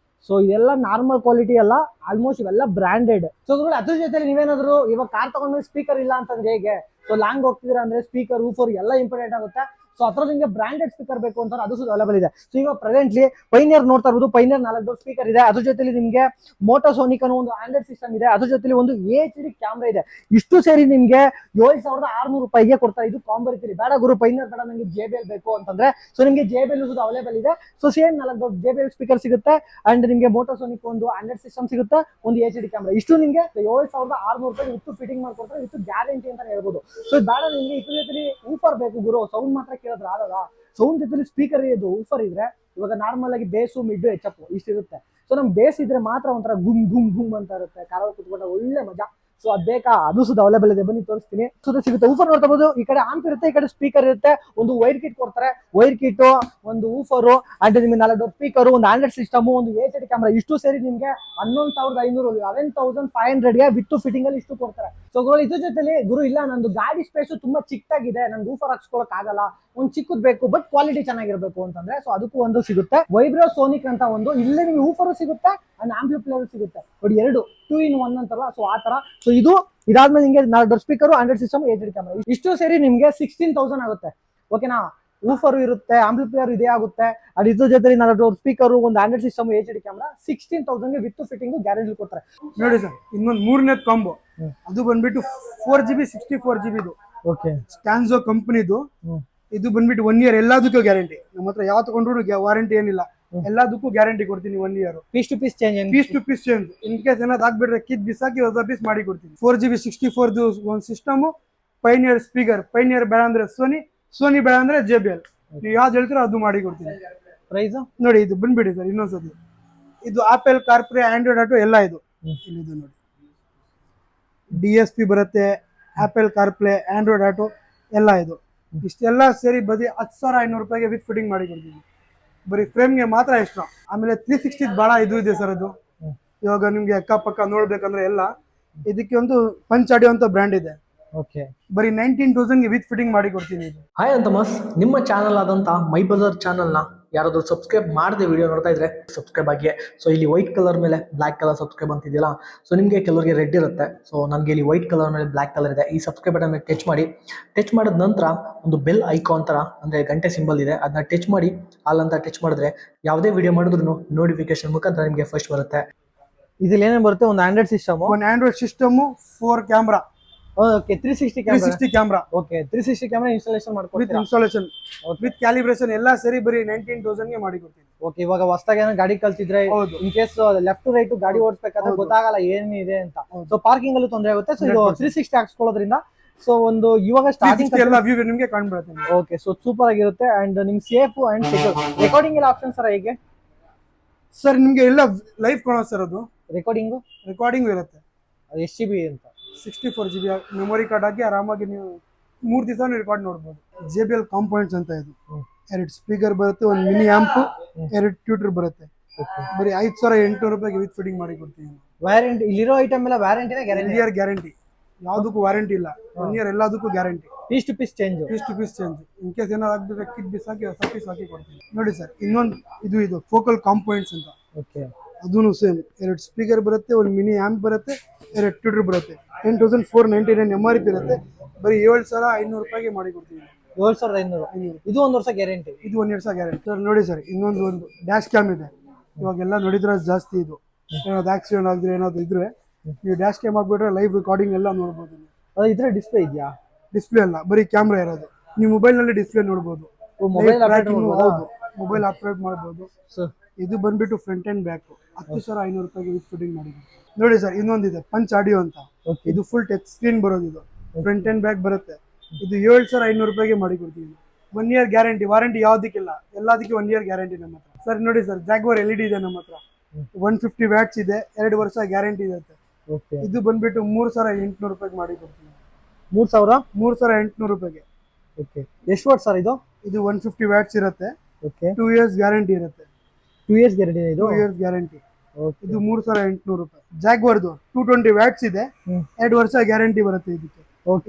ಸೊ ಇದೆಲ್ಲ ನಾರ್ಮಲ್ ಕ್ವಾಲಿಟಿ ಅಲ್ಲ, ಆಲ್ಮೋಸ್ಟ್ ಇವೆಲ್ಲ ಬ್ರಾಂಡೆಡ್. ಸೊ ಅದ್ರ ಜೊತೆ ನೀವೇನಾದ್ರು ಇವಾಗ ಕಾರ್ ತಗೊಂಡ್ಮೇಲೆ ಸ್ಪೀಕರ್ ಇಲ್ಲ ಅಂತಂದ್ರೆ ಹೇಗೆ? ಸೊ ಲಾಂಗ್ ಹೋಗ್ತಿದ್ದೀರಾ ಅಂದ್ರೆ ಸ್ಪೀಕರ್ ಊಫರ್ ಎಲ್ಲ ಇಂಪಾರ್ಟೆಂಟ್ ಆಗುತ್ತೆ. ಸೊ ಅದ್ರ ನಿಮಗೆ ಬ್ರಾಂಡೆಡ್ ಸ್ಪೀಕರ್ ಬೇಕು ಅಂತಾರೆ, ಅದು ಅವೈಲೇಬಲ್ ಇದೆ. ಸೊ ಈಗ ಪ್ರೆಸೆಂಟ್ಲಿ ಪೈನಿಯರ್ ನೋಡ್ತಾ ಇರ್ಬೋದು. ಪೈನಿಯರ್ 4 ಡೋರ್ ಸ್ಪೀಕರ್ ಇದೆ. ಅದ್ರ ಜೊತೆಲಿ ನಿಮಗೆ ಮೋಟೋಸೋನಿಕ್ ಅನ್ನೋ ಒಂದು ಆಂಡ್ರಾಯ್ಡ್ ಸಿಸ್ಟಮ್ ಇದೆ. ಅದ್ರ ಜೊತೆಲಿ ಒಂದು HD ಕ್ಯಾಮ್ರಾ ಇದೆ. ಇಷ್ಟು ಸೇರಿ ನಿಮಗೆ 7,600 ರೂಪಾಯಿಗೆ ಕೊಡ್ತಾರೆ. ಇದು ಕಾಂಬೋ ರೀತಿಲಿ. ಬೇಡ ಗುರು ಪೈನಿಯರ್ ಬೇಡ, ನನಗೆ JBL ಬೇಕು ಅಂತಂದ್ರೆ ಸೊ ನಿಮಗೆ JBL ಅವೈಲೇಬಲ್ ಇದೆ. So same 4 door JBL speaker ಸಿಗುತ್ತೆ ಅಂಡ್ ನಿಮಗೆ ಮೋಟೋಸೋನಿಕ್ ಒಂದು ಆಂಡ್ರಾಯ್ಡ್ ಸಿಸ್ಟಮ್ ಸಿಗುತ್ತೆ, ಒಂದು HD ಕ್ಯಾಮ್ರಾ. ಇಷ್ಟು ನಿಮಗೆ 7,600 ರೂಪಾಯಿ ವಿತ್ ಫಿಟ್ಟಿಂಗ್ ಮಾಡ್ಕೊಡ್ತಾರೆ, ವಿತ್ ಗ್ಯಾರಂಟಿ ಅಂತ ಹೇಳ್ಬೋದು. ಸೊ ಬೇಡ ನಿಮಗೆ ಇದ್ರ ಜೊತೆಲಿ ಊಫರ್ ಬೇಕು ಗುರು, ಸೌಂಡ್ ಮಾತ್ರ ಕೇಳಿದ್ರೆ ಆಗಲ್ಲ. ಸೌಂಡ್ ಜೊತೆಲಿ ಸ್ಪೀಕರ್ ಇದು ಊಫರ್ ಇದ್ರೆ ಇವಾಗ ನಾರ್ಮಲ್ ಆಗಿ ಬೇಸು ಮಿಡ್ ಹೆಚ್ಚಪ್ ಇಷ್ಟಿರುತ್ತೆ. ಸೊ ನಮ್ ಬೇಸ್ ಇದ್ರೆ ಮಾತ್ರ ಒಂಥರ ಗುಮ್ ಗುಮ್ ಗುಮ್ ಅಂತ ಇರುತ್ತೆ, ಕಾರಲ್ಲಿ ಕುತ್ಕೊಂಡ್ರೆ ಒಳ್ಳೆ ಮಜಾ. ಸೊ ಅದ್ ಬೇಕಾ, ಅದು ಸುದ ಅವೈಲೇಬಲ್ ಇದೆ, ಬನ್ನಿ ತೋರಿಸ್ತೀನಿ. ಸುದ ಸಿಗುತ್ತೆ. ಊಫರ್ ನೋಡ್ತಾ ಇರ್ಬೋದು. ಈ ಕಡೆ ಆಂಪ್ ಇರುತ್ತೆ, ಈ ಕಡೆ ಸ್ಪೀಕರ್ ಇರುತ್ತೆ. ಒಂದು ವೈರ್ ಕಿಟ್ ಕೊಡ್ತಾರೆ, ವೈರ್ ಕಿಟ್, ಒಂದು ಊಫರು ಅಂಡ್ ನಿಮ್ಗೆ 4 ಡೋರ್ ಸ್ಪೀಕರ್, ಒಂದು ಆಂಡ್ರಾಯ್ಡ್ ಸಿಸ್ಟಮ್, ಒಂದು HD ಕ್ಯಾಮ್ರಾ. ಇಷ್ಟು ಸೇರಿ ನಿಮ್ಗೆ 11,500 11,500ಗೆ ವಿತ್ ಫಿಟ್ಟಿಂಗ್ ಅಲ್ಲಿ ಇಷ್ಟು ಕೊಡ್ತಾರೆ. ಸೊ ಇದ್ರ ಜೊತೆಲಿ ಗುರು ಇಲ್ಲ ನಂದು ಗಾಡಿ ಸ್ಪೇಸ್ ತುಂಬಾ ಚಿಕ್ಕದಾಗಿದೆ, ನನ್ಗೆ ಊಫರ್ ಹಾಕ್ಸ್ಕೊಳಕ್ ಆಗಲ್ಲ, ಒಂದು ಚಿಕ್ಕದ್ ಬೇಕು ಬಟ್ ಕ್ವಾಲಿಟಿ ಚೆನ್ನಾಗಿರ್ಬೇಕು ಅಂತಂದ್ರೆ ಸೊ ಅದಕ್ಕೂ ಒಂದು ಸಿಗುತ್ತೆ. ವೈಬ್ರೋಸೋನಿಕ್ ಅಂತ ಒಂದು, ಇಲ್ಲಿ ನಿಮ್ಗೆ ಊಫರ್ ಸಿಗುತ್ತೆ ಅಂಡ್ ಆಂಪ್ಲಿಫೈಯರ್ ಸಿಗುತ್ತೆ. ಬಟ್ 2 2 in 1 ಅಂತಾರಲ್ಲ, ಸೊ ಆ ತರ. ಸೊ ಇದು ಇದಾದ್ಮೇಲೆ ನಿಮಗೆ 4 door speaker, Android system, HD camera. ಇಷ್ಟು ಸೇರಿ ನಿಮ್ಗೆ 16,000 ಆಗುತ್ತೆ. ಓಕೆನಾ. ಊಫರ್ ಇರುತ್ತೆ, ಆಂಪ್ಲಿಫೈಯರ್ ಇದೇ ಆಗುತ್ತೆ, ಅದ್ ಇದ್ರ ಜೊತೆ 4 ಡೋರ್ ಸ್ಪೀಕರ್, ಒಂದು ಆಂಡ್ರಾಯ್ಡ್ ಸಿಸ್ಟಮ್, HD ಕ್ಯಾಮ್ರಾ. 16,000ಗೆ ವಿತ್ ಫಿಟ್ಟಿಂಗ್ ಗ್ಯಾರಂಟಿ ಕೊಡ್ತಾರೆ. ನೋಡಿ ಸರ್, ಇನ್ನೊಂದು 3ನೇ ಕಾಂಬೋ. ಅದು ಬಂದ್ಬಿಟ್ಟು 4GB 64GB ಇದು. ಓಕೆ. ಸ್ಟ್ಯಾನ್ಸೋ ಕಂಪನಿದು. ಇದು ಬಂದ್ಬಿಟ್ಟು 1 ಇಯರ್ ಎಲ್ಲದಕ್ಕೂ ಗ್ಯಾರಂಟಿ. ನಮ್ಮ ಹತ್ರ ಯಾವ ತಗೊಂಡ್ರು ವಾರಂಟಿ ಏನಿಲ್ಲ, ಎಲ್ಲದಕ್ಕೂ ಗ್ಯಾರಂಟಿ ಕೊಡ್ತೀನಿ. 1 year piece to piece change. In case ಏನಾದ್ರು ಆಗ್ಬಿಟ್ರೆ ಕಿತ್ ಬಿಸಾಕಿ ಹೊಸ ಪೀಸ್ ಮಾಡಿ ಕೊಡ್ತೀನಿ. 4GB 64 ಒಂದು ಸಿಸ್ಟಮ್, ಪೈನಿಯರ್ ಸ್ಪೀಕರ್. ಪೈನಿಯರ್ ಬೇಡ ಅಂದ್ರೆ ಸೋನಿ ಬೇಡ ಅಂದ್ರೆ JBL. ನೀವು ಯಾವ್ದು ಹೇಳ್ತೀರೋ ಅದು ಮಾಡಿ ಕೊಡ್ತೀನಿ. ಪ್ರೈಸ್ ನೋಡಿ ಇದು ಬಂದ್ಬಿಡಿ ಸರ್ ಇನ್ನೊಂದ್ಸತಿ. ಇದು ಆಪಲ್, ಕಾರ್ಪ್ಲೇ, ಆಂಡ್ರಾಯ್ಡ್ ಆಟೋ ಎಲ್ಲ ಇದು. ಇದು ನೋಡಿ DSP ಬರುತ್ತೆ, ಆಪಲ್ ಕಾರ್ಪ್ಲೇ, ಆಂಡ್ರಾಯ್ಡ್ ಆಟೋ ಎಲ್ಲ ಇದು. ಇಷ್ಟೆಲ್ಲ ಸೇರಿ ಬರೀ 10,500 ರೂಪಾಯಿಗೆ ವಿತ್ ಫಿಟ್ಟಿಂಗ್ ಮಾಡಿ ಕೊಡ್ತೀವಿ. ಬರೀ ಫ್ರೇಮ್ಗೆ ಮಾತ್ರ ಎಕ್ಸ್ಟ್ರಾ. ಆಮೇಲೆ 360 ಬಹಳ ಇದು ಇದೆ ಸರ್. ಅದು ಇವಾಗ ನಿಮ್ಗೆ ಅಕ್ಕಪಕ್ಕ ನೋಡ್ಬೇಕಂದ್ರೆ ಎಲ್ಲ ಇದಕ್ಕೆ ಒಂದು ಪಂಚ್ ಆಡಿಯೋ ಅಂತ ಬ್ರ್ಯಾಂಡ್ ಇದೆ. ಓಕೆ. ಬರೀ 19,000ಗೆ ವಿತ್ ಫಿಟ್ಟಿಂಗ್ ಮಾಡಿ ಕೊಡ್ತೀನಿ. ಹಾಯ್ ಅಂತಮಸ್, ನಿಮ್ಮ ಚಾನಲ್ ಆದಂತ ಮೈ ಬಜಾರ್ ಚಾನಲ್ನ ಯಾರಾದ್ರೂ ಸಬ್ಸ್ಕ್ರೈಬ್ ಮಾಡದೆ ವಿಡಿಯೋ ನೋಡ್ತಾ ಇದ್ರೆ ಸಬ್ಸ್ಕ್ರೈಬ್ ಆಗಿ. ಸೊ ಇಲ್ಲಿ ವೈಟ್ ಕಲರ್ ಮೇಲೆ ಬ್ಲಾಕ್ ಕಲರ್ ಸಬ್ಸ್ಕ್ರೈಬ್ ಅಂತಿದೆಯಲ್ಲ, ಸೊ ನಿಮಗೆ ಕೆಲವರಿಗೆ ರೆಡ್ ಇರುತ್ತೆ. ಸೊ ನನಗೆ ಇಲ್ಲಿ ವೈಟ್ ಕಲರ್ ಮೇಲೆ ಬ್ಲಾಕ್ ಕಲರ್ ಇದೆ. ಈ ಸಬ್ಸ್ಕ್ರೈಬ್ ಬಟನ್ ಮೇಲೆ ಟಚ್ ಮಾಡಿ. ಟಚ್ ಮಾಡಿದ ನಂತರ ಒಂದು ಬೆಲ್ ಐಕಾನ್ ತರ ಅಂದ್ರೆ ಗಂಟೆ ಸಿಂಬಲ್ ಇದೆ, ಅದನ್ನ ಟಚ್ ಮಾಡಿ. ಆಲ್ ಅಂತ ಟಚ್ ಮಾಡಿದ್ರೆ ಯಾವುದೇ ವಿಡಿಯೋ ಮಾಡಿದ್ರು ನೋಟಿಫಿಕೇಶನ್ ಮುಖಾಂತರ ನಿಮಗೆ ಫಸ್ಟ್ ಬರುತ್ತೆ. ಇದ್ರಲ್ಲಿ ಏನೇನು ಬರುತ್ತೆ? ಒಂದು android system, 4 camera. Okay. 360 camera. Okay. 360 camera installation ಮಾಡ್ಕೊಡ್ತೀರಾ? ವಿತ್ ಇನ್ಸ್ಟಾಲೇಷನ್, ವಿತ್ ಕ್ಯಾಲಿಬ್ರೇಷನ್ ಎಲ್ಲ ಸೇರಿ ಬರೀ 19,000ಗೆ ಮಾಡಿ ಕೊಡ್ತೀನಿ. ಓಕೆ. ಇವಾಗ ಹೊಸದಾಗಿ ಏನೋ ಗಾಡಿ ಕಲ್ತಿದ್ರೆ in case left to right ಗಾಡಿ ಓಡಿಸ್ಬೇಕಾದ್ರೆ ಗೊತ್ತಾಗಲ್ಲ ಏನಿದೆ ಅಂತ, ಸೊ ಪಾರ್ಕಿಂಗ್ ಅಲ್ಲೂ ತೊಂದರೆ ಆಗುತ್ತೆ. ಸೊ ಇದು 360 ಹಾಕ್ಸ್ಕೊಳ್ಳೋದ್ರಿಂದ ಸೊ ಒಂದು ಇವಾಗ ಸ್ಟಾರ್ಟಿಂಗ್ ಎಲ್ಲ ವ್ಯೂ ನಿಮಗೆ ಕಾಣ್ಬಿಡುತ್ತೆ. ಓಕೆ. ಸೊ ಸೂಪರ್ ಆಗಿರುತ್ತೆ ಅಂಡ್ ನಿಮ್ ಸೇಫ್ ಅಂಡ್ ಸೆಕ್ಯೂರ್. ರೆಕಾರ್ಡಿಂಗ್ ಎಲ್ಲ ಆಪ್ಷನ್ ಸರ್ ಹೇಗೆ? ಸರ್ ನಿಮ್ಗೆ ಎಲ್ಲ ಲೈವ್ ಕಾಣೋದು ಸರ್. ಅದು ರೆಕಾರ್ಡಿಂಗ್ ಇರುತ್ತೆ. ಎಷ್ಟು GB ಅಂತ? 64GB ಮೆಮೊರಿ ಕಾರ್ಡ್ ಹಾಕಿ ಆರಾಮಾಗಿ ನೀವು 3 ದಿವಸ ರೆಕಾರ್ಡ್ ನೋಡ್ಬೋದು. JBL ಕಾಂಪೋನೆಂಟ್ಸ್ ಅಂತ ಇದು. 2 ಸ್ಪೀಕರ್ ಬರುತ್ತೆ, ಒಂದು ಮಿನಿ ಆಂಪ್, 2 ಟ್ಯೂಟರ್ ಬರುತ್ತೆ. ಬರೀ 5,800 ರೂಪಾಯಿಗೆ ವಿತ್ ಫಿಟ್ಟಿಂಗ್ ಮಾಡಿ ಕೊಡ್ತೀವಿ. ವ್ಯಾರಂಟಿ ಇಲ್ಲಿರೋ ಐಟಮ್ ಎಲ್ಲ ವ್ಯಾರಂಟಿನ ಗ್ಯಾರಂಟಿ? ಯಾವುದಕ್ಕೂ ವಾರಂಟಿ ಇಲ್ಲ. 1 ಇಯರ್ ಎಲ್ಲದಕ್ಕೂ guarantee. Piece to piece change. In case ಏನಾದ್ರು ಆಗ್ಬಿಟ್ರೆ ಕಿಟ್ ಬಿಸಾಕಿ ಹೊಸ ಪೀಸ್ ಹಾಕಿ ಕೊಡ್ತೀವಿ. ನೋಡಿ ಸರ್, ಇನ್ನೊಂದು ಇದು ಫೋಕಲ್ ಕಾಂಪೋನೆಂಟ್ಸ್ ಅಂತ. ಓಕೆ. ಅದೂ ಸೇಮ್ 2 ಸ್ಪೀಕರ್ ಬರುತ್ತೆ, ಒಂದು ಮಿನಿ ಆಂಪ್ ಬರುತ್ತೆ, 2 ಟ್ಯೂಟರ್ ಬರುತ್ತೆ. 10,499 MRP ಇರುತ್ತೆ. ಬರೀ 7,500 ರೂಪಾಯಿಗೆ ಮಾಡಿ ಕೊಡ್ತೀವಿ. 7,500. ಇದು 1 ವರ್ಷ ಗ್ಯಾರಂಟಿ. ಇದು 1 ವರ್ಷ ಗ್ಯಾರಂಟಿ ಸರ್. ನೋಡಿ ಸರ್, ಒಂದು ಡ್ಯಾಶ್ ಕ್ಯಾಮ್ ಇದೆ. ಇವಾಗೆಲ್ಲ ನೋಡಿದ್ರೆ ಜಾಸ್ತಿ ಇದು ಏನಾದ್ರು ಆಕ್ಸಿಡೆಂಟ್ ಆಗಿದ್ರೆ ಏನಾದ್ರು ಇದ್ರೆ ನೀವು ಡ್ಯಾಶ್ ಕ್ಯಾಮ್ ಹಾಕ್ಬಿಟ್ರೆ ಲೈವ್ ರೆಕಾರ್ಡಿಂಗ್ ಎಲ್ಲ ನೋಡ್ಬೋದು. ಇದ್ರೆ ಡಿಸ್ಪ್ಲೇ ಇದೆಯಾ? ಡಿಸ್ಪ್ಲೇ ಅಲ್ಲ, ಬರೀ ಕ್ಯಾಮ್ರಾ ಇರೋದು. ನೀವು ಮೊಬೈಲ್ ನಲ್ಲಿ ಡಿಸ್ಪ್ಲೇ ನೋಡ್ಬೋದು. ಮೊಬೈಲ್ ಆಪರೇಟ್ ಮಾಡ್ಬೋದು. ಇದು ಬಂದ್ಬಿಟ್ಟು ಫ್ರಂಟ್ ಅಂಡ್ ಬ್ಯಾಕ್. 10,500 ರೂಪಾಯಿಗೆ ವಿತ್ ಫಿಟ್ಟಿಂಗ್ ಮಾಡಿ. ನೋಡಿ ಸರ್, ಇನ್ನೊಂದಿದೆ ಪಂಚ್ ಆಡಿಯೋ ಅಂತ. ಇದು ಫುಲ್ ಟಚ್ ಸ್ಕ್ರೀನ್ ಬರೋದು. ಇದು ಫ್ರಂಟ್ ಅಂಡ್ ಬ್ಯಾಕ್ ಬರುತ್ತೆ. ಇದು 7,500 ರೂಪಾಯಿಗೆ ಮಾಡಿ ಕೊಡ್ತೀವಿ. 1 ಇಯರ್ ಗ್ಯಾರಂಟಿ, ವಾರಂಟಿ ಯಾವುದಕ್ಕಿಲ್ಲ, ಎಲ್ಲದಕ್ಕೆ 1 ಇಯರ್ ಗ್ಯಾರಂಟಿ ನಮ್ಮ ಹತ್ರ. ಸರ್ ನೋಡಿ ಸರ್, ಜಾಗ್ವಾರ್ LED ಇದೆ ನಮ್ಮ ಹತ್ರ, 150 ವ್ಯಾಟ್ಸ್ ಇದೆ, 2 ವರ್ಷ ಗ್ಯಾರಂಟಿ ಇರುತ್ತೆ. ಇದು ಬಂದ್ಬಿಟ್ಟು 3,800 ರೂಪಾಯಿಗೆ ಮಾಡಿ ಕೊಡ್ತೀವಿ. 3,800 ರೂಪಾಯಿಗೆ. ಎಷ್ಟು ವಾಟ್ ಸರ್ ಇದು? ಇದು 150 ವ್ಯಾಟ್ಸ್ ಇರುತ್ತೆ, 2 ಇಯರ್ಸ್ ಗ್ಯಾರಂಟಿ ಇರುತ್ತೆ. 2 ಇಯರ್ಸ್ ಗ್ಯಾರಂಟಿ ಇದು? 2 ಇಯರ್ಸ್ ಗ್ಯಾರಂಟಿ. ಇದು 3,800 ರೂಪಾಯಿ. ಜಾಗ್ವಾರ್ದು 220 ವ್ಯಾಟ್ಸ್ ಇದೆ, 2 ವರ್ಷ ಗ್ಯಾರಂಟಿ ಬರುತ್ತೆ ಇದಕ್ಕೆ.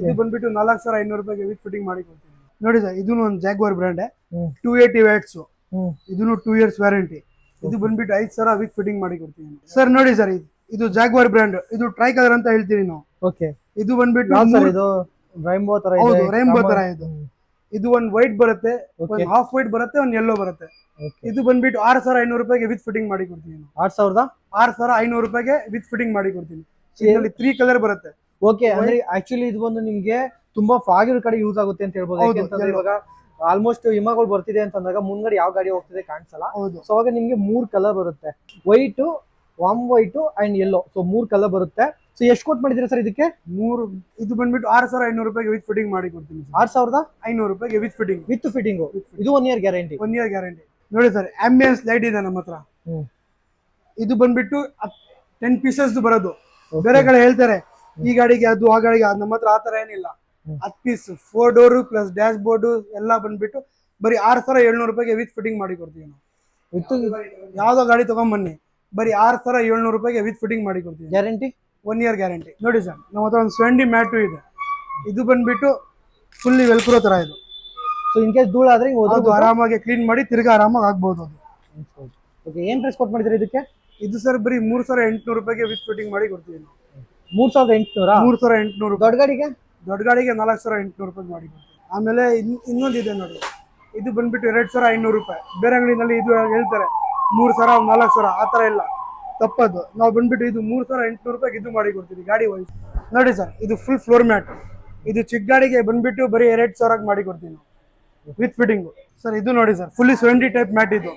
ಇದು ಬಂದ್ಬಿಟ್ಟು 4,500 ರೂಪಾಯಿಗೆ ವಿತ್ ಫಿಟ್ಟಿಂಗ್ ಮಾಡಿ ಕೊಡ್ತೀವಿ. ನೋಡಿ ಸರ್, ಇದೂ ಒಂದು ಜಾಗ್ವಾರ್ ಬ್ರ್ಯಾಂಡ್, 280 ವ್ಯಾಟ್ಸ್, ಇದನ್ನು 2 ಇಯರ್ಸ್ ವ್ಯಾರಂಟಿ. ಇದು ಬಂದ್ಬಿಟ್ಟು 5,000 ವಿತ್ ಫಿಟ್ಟಿಂಗ್ ಮಾಡಿ ಕೊಡ್ತೀವಿ ಸರ್. ನೋಡಿ ಸರ್, ಇದು ಜಾಗ್ವಾರ್ ಬ್ರ್ಯಾಂಡ್, ಇದು ಟ್ರೈ ಕಲರ್ ಅಂತ ಹೇಳ್ತೀವಿ ನಾವು. ಇದು ಬಂದ್ಬಿಟ್ಟು ರೈನ್ಬೋ ತರ ಇದು. ಇದು ಒಂದು ವೈಟ್ ಬರುತ್ತೆ, ಒಂದು ಹಾಫ್ ವೈಟ್ ಬರುತ್ತೆ, ಒಂದು ಯೆಲ್ಲೋ ಬರುತ್ತೆ. ಇದು ಬಂದ್ಬಿಟ್ಟು 6,500 ರೂಪಾಯಿಗೆ ವಿತ್ ಫಿಟ್ಟಿಂಗ್ ಮಾಡಿ ಕೊಡ್ತೀನಿ. 6,500 ರೂಪಾಯಿಗೆ ವಿತ್ ಫಿಟ್ಟಿಂಗ್ ಮಾಡಿ ಕೊಡ್ತೀನಿ. ಇದರಲ್ಲಿ 3 ಕಲರ್ ಬರುತ್ತೆ. ಅಂದ್ರೆ ಆಕ್ಚುಲಿ ಇದು ಬಂದು ನಿಮ್ಗೆ ತುಂಬಾ ಫಾಗ್ ಇರೋ ಕಡೆ ಯೂಸ್ ಆಗುತ್ತೆ ಅಂತ ಹೇಳ್ಬೋದು. ಯಾಕೆಂತಂದ್ರೆ ಇವಾಗ ಆಲ್ಮೋಸ್ಟ್ ಹಿಮಗಳು ಬರ್ತಿದೆ ಅಂತಂದಾಗ ಮುಂದ್ಗಡೆ ಯಾವ ಗಾಡಿ ಹೋಗ್ತಿದೆ ಕಾಣಿಸಲ್ಲ. ಸೊ ಅವಾಗ ನಿಮ್ಗೆ 3 ಕಲರ್ ಬರುತ್ತೆ, white, warm white and yellow. So 3 colour ಬರುತ್ತೆ. ಸೊ ಎಷ್ಟು ಕೊಟ್ಟು ಮಾಡಿದ್ದೀರಾ ಸರ್ ಇದಕ್ಕೆ? ಇದು ಬಂದ್ಬಿಟ್ಟು 6,500 ರೂಪಾಯಿಗೆ ವಿತ್ ಫಿಟ್ಟಿಂಗ್ ಮಾಡಿ ಕೊಡ್ತೀನಿ. 6,500 ರೂಪಾಯಿಗೆ ವಿತ್ ಫಿಟ್ಟಿಂಗ್. ಇದು 1 ಇಯರ್ ಗ್ಯಾರಂಟಿ. 1 year guarantee. ನೋಡಿ ಸರ್, ಆಂಬಿಯನ್ಸ್ ಲೈಟ್ ಇದೆ ನಮ್ಮ ಹತ್ರ. ಇದು ಬಂದ್ಬಿಟ್ಟು 10 ಪೀಸಸ್ ಬರೋದು. ಬೇರೆ ಕಡೆ ಹೇಳ್ತಾರೆ ಈ ಗಾಡಿಗೆ ಅದು, ಆ ಗಾಡಿಗೆ ಅದು. ನಮ್ಮ ಹತ್ರ ಆತರ ಏನಿಲ್ಲ. 10 piece, 4 door plus dashboard ಎಲ್ಲ ಬಂದ್ಬಿಟ್ಟು ಬರೀ 6,700 ರೂಪಾಯಿಗೆ ವಿತ್ ಫಿಟ್ಟಿಂಗ್ ಮಾಡಿ ಕೊಡ್ತೀವಿ ನಾವು. ಯಾವ್ದೋ ಗಾಡಿ ತಗೊಂಡ್ಬನ್ನಿ, ಬರೀ 6,700 ರೂಪಾಯಿಗೆ ವಿತ್ ಫಿಟ್ಟಿಂಗ್ ಮಾಡಿ ಕೊಡ್ತೀವಿ. Guarantee 1 year guarantee. ನೋಡಿ ಸರ್, ನಮ್ಮ ಹತ್ರ ಒಂದು 70 ಮ್ಯಾಟು ಇದೆ. ಇದು ಬಂದ್ಬಿಟ್ಟು ಫುಲ್ಲಿ ವೆಲ್ಕ್ರೋ ತರ ಇದು. ಸೊ ಇನ್ ಕೇಸ್ ಧೂಳಾದ್ರೆ ಅದು ಆರಾಮಾಗಿ ಕ್ಲೀನ್ ಮಾಡಿ ತಿರ್ಗಾ ಆರಾಮಾಗಿ ಆಗ್ಬಹುದು ಅದು. ಏನ್ ಪ್ರೈಸ್ ಕೊಟ್ಟು ಮಾಡಿದ್ರೆ ಇದಕ್ಕೆ? ಇದು ಸರ್ ಬರೀ 3,800 ರೂಪಾಯಿಗೆ ವಿತ್ ಫಿಟ್ಟಿಂಗ್ ಮಾಡಿ ಕೊಡ್ತೀವಿ ನಾವು. 3,800. ದೊಡ್ಡ ಗಾಡಿಗೆ? ದೊಡ್ಡ ಗಾಡಿಗೆ 4,800 ರೂಪಾಯಿ ಮಾಡಿ ಕೊಡ್ತೀವಿ. ಆಮೇಲೆ ಇನ್ನೊಂದು ಇದೆ ನೋಡಿ, ಇದು ಬಂದ್ಬಿಟ್ಟು 2,500 ರೂಪಾಯಿ. ಬೇರೆ ಅಂಗಡಿನಲ್ಲಿ ಇದು ಹೇಳ್ತಾರೆ 3,000 4,000, ಆ ಥರ ಇಲ್ಲ, ತಪ್ಪದು. ನಾವು ಬಂದ್ಬಿಟ್ಟು ಇದು 3,800 ರೂಪಾಯಿಗೆ ಇದು ಮಾಡಿ ಕೊಡ್ತೀವಿ ಗಾಡಿ ವೈಸ್. ನೋಡಿ ಸರ್, ಇದು ಫುಲ್ ಫ್ಲೋರ್ ಮ್ಯಾಟ್. ಇದು ಚಿಕ್ಕ ಗಾಡಿಗೆ ಬಂದ್ಬಿಟ್ಟು ಬರೀ 2,000 ಮಾಡಿ ಕೊಡ್ತೀವಿ ನಾವು ವಿತ್ ಫಿಟ್ಟಿಂಗು. ಸರ್ ಇದು ನೋಡಿ ಸರ್, ಫುಲ್ಲಿ 70 ಟೈಪ್ ಮ್ಯಾಟ್ ಇದು.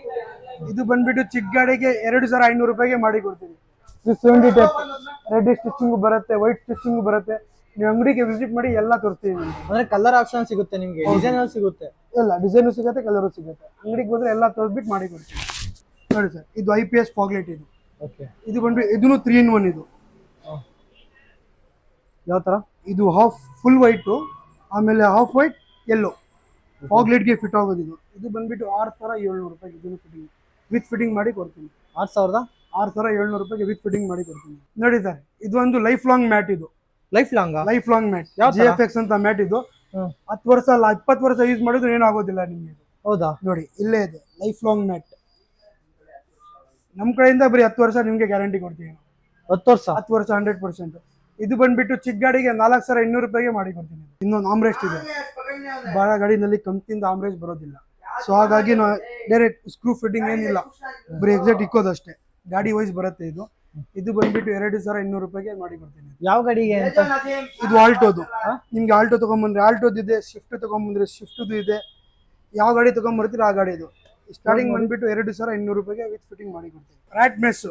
ಇದು ಬಂದ್ಬಿಟ್ಟು ಚಿಕ್ಕ ಗಾಡಿಗೆ 2,500 ರೂಪಾಯಿಗೆ ಮಾಡಿ ಕೊಡ್ತೀವಿ. ಇದು 70 ಟೈಪ್, ರೆಡ್ ಸ್ಟಿಚಿಂಗ್ ಬರುತ್ತೆ, ವೈಟ್ ಸ್ಟಿಚಿಂಗ್ ಬರುತ್ತೆ. ನೀವು ಅಂಗಡಿಗೆ ವಿಸಿಟ್ ಮಾಡಿ ಎಲ್ಲ ತೋರಿಸ್ತೀವಿ. ಅಂದ್ರೆ ಕಲರ್ ಆಪ್ಷನ್ ಸಿಗುತ್ತೆ ನಿಮ್ಗೆ, ಡಿಸೈನ್ ಸಿಗುತ್ತೆ? ಎಲ್ಲ ಡಿಸೈನು ಸಿಗುತ್ತೆ, ಕಲರು ಸಿಗುತ್ತೆ. ಅಂಗಡಿಗೆ ಬಂದ್ರೆ ಎಲ್ಲ ತೋರಿಸ್ಬಿಟ್ಟು ಮಾಡಿ ಕೊಡ್ತೀವಿ. ನೋಡಿ ಸರ್, ಇದು IPS ಫಾಗ್ಲೈಟ್ ಇದು. ಇದು ಬಂದ್ಬಿಟ್ಟು ಇದನ್ನು 3 in 1 ಇದು. ಯಾವ ತರ? ಇದು ಹಾಫ್ ಫುಲ್ ವೈಟು, ಆಮೇಲೆ ಹಾಫ್ ವೈಟ್ ಯೆಲ್ಲೋ, ಫಾಗ್ಲೈಟ್ಗೆ ಫಿಟ್ ಆಗೋದು ಇದು. ಇದು ಬಂದ್ಬಿಟ್ಟು 6,700 ರೂಪಾಯಿಗೆ ಇದನ್ನು ಫಿಟ್ಟಿಂಗ್ ವಿತ್ ಫಿಟ್ಟಿಂಗ್ ಮಾಡಿ ಕೊಡ್ತೀನಿ. 6,700 ರೂಪಾಯಿಗೆ ವಿತ್ ಫಿಟ್ಟಿಂಗ್ ಮಾಡಿ ಕೊಡ್ತೀನಿ. ನೋಡಿ ಸರ್, ಇದು ಒಂದು ಲೈಫ್ ಲಾಂಗ್ ಮ್ಯಾಟ್. ಇದು ಲೈಫ್ ಲಾಂಗ್ ಮ್ಯಾಟ್, GFX ಅಂತ ಮ್ಯಾಟ್ ಇದು. 10 ವರ್ಷ ಅಲ್ಲ, 20 ವರ್ಷ ಯೂಸ್ ಮಾಡಿದ್ರೆ ಏನೂ ಆಗೋದಿಲ್ಲ ನಿಮ್ಗೆ. ಹೌದಾ? ನೋಡಿ ಇಲ್ಲೇ ಇದೆ ಲೈಫ್ ಲಾಂಗ್ ಮ್ಯಾಟ್. ನಮ್ಮ ಕಡೆಯಿಂದ ಬರೀ 10 ವರ್ಷ ನಿಮ್ಗೆ ಗ್ಯಾರಂಟಿ ಕೊಡ್ತೀವಿ. 10 ವರ್ಷ 100%. ಇದು ಬಂದ್ಬಿಟ್ಟು ಚಿಕ್ಕ ಗಾಡಿಗೆ 4,200 ರೂಪಾಯಿಗೆ ಮಾಡಿ ಕೊಡ್ತೀನಿ. ಇನ್ನೊಂದು ಆಮ್ರೆಸ್ಟ್ ಇದೆ. ಬಹಳ ಗಾಡಿನಲ್ಲಿ ಕಂಪ್ನಿಯಿಂದ ಆಮ್ರೆಸ್ಟ್ ಬರೋದಿಲ್ಲ. ಸೊ ಹಾಗಾಗಿ ನಾವು ಡೈರೆಕ್ಟ್ ಸ್ಕ್ರೂ ಫಿಟ್ಟಿಂಗ್ ಏನಿಲ್ಲ, ಬರೀ ಎಕ್ಸಾಕ್ಟ್ ಇಕ್ಕೋದಷ್ಟೇ. ಗಾಡಿ ವೈಸ್ ಬರುತ್ತೆ ಇದು. ಇದು ಬಂದ್ಬಿಟ್ಟು 2,200 ರೂಪಾಯಿಗೆ ಮಾಡಿ ಕೊಡ್ತೀನಿ. ಯಾವ ಗಾಡಿಗೆ? ಇದು ಆಲ್ಟೋದು. ನಿಮ್ಗೆ ಆಲ್ಟೋ ತಗೊಂಡ್ಬಂದ್ರೆ ಆಲ್ಟೋದು ಇದೆ, ಶಿಫ್ಟ್ ತಗೊಂಡ್ಬಂದ್ರೆ ಶಿಫ್ಟ್ದು ಇದೆ. ಯಾವ ಗಾಡಿ ತಗೊಂಡ್ಬರ್ತೀರ ಆ ಗಾಡಿ ಇದು. ಸ್ಟಾರ್ಟಿಂಗ್ ಬಂದ್ಬಿಟ್ಟು 2,200 ರೂಪಾಯಿಗೆ ವಿತ್ ಫಿಟ್ಟಿಂಗ್ ಮಾಡಿ ಕೊಡ್ತೀನಿ. ರ್ಯಾಟ್ ಮೆಸ್